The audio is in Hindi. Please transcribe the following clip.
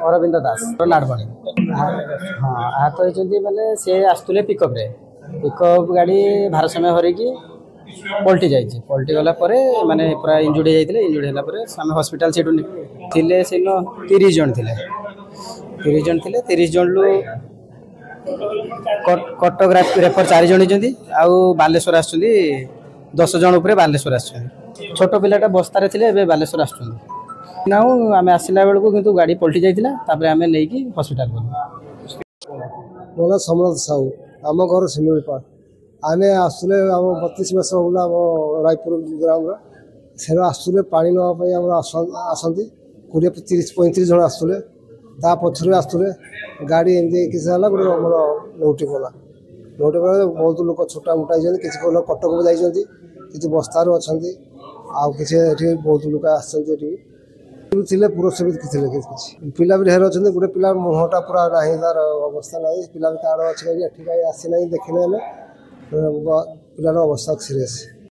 अरविंद दास नाड़बणी। हाँ आहत होती मैंने सी आसुले पिकअप्रे पिकअप गाड़ी भारसाम्य हरकी पलटि जाइए पलटि गला माने पूरा इंजुर्ड होते इंजुर्ड होगा हस्पिटाल से 30 जन थे 30 जन रु कटक रेफर 4 जन होती आउ बालेश्वर आस 10 जन उपर बालेश्वर आस छोट पिलाटा बस्तार थे बालेश्वर आसना आम आसला बेलू कितु गाड़ी पलटि जाइए आम नहीं हस्पिटाल मोला समरथ साहू आम घर सिमिलपाड़ आम आसुले 32 मास होगा आम रायपुर ग्राम से आसुले पा नापी आसती 20-30-35 जन आसुले ता पछर आसुले गाड़ी एमती किसी है गोटे आम लौटी गला लौटी गला बहुत लोग छोटा मोटा किसी कटक जाइए किसी बस्तार अच्छा आउ कि बहुत लोग आसते पुरुष भी थे पिला भी ढेर अच्छे गोटे पिला मुहटा पूरा ना तार अवस्था ना पिला भी तार अच्छे आसी ना देखने पिलार अवस्था सीरीयस।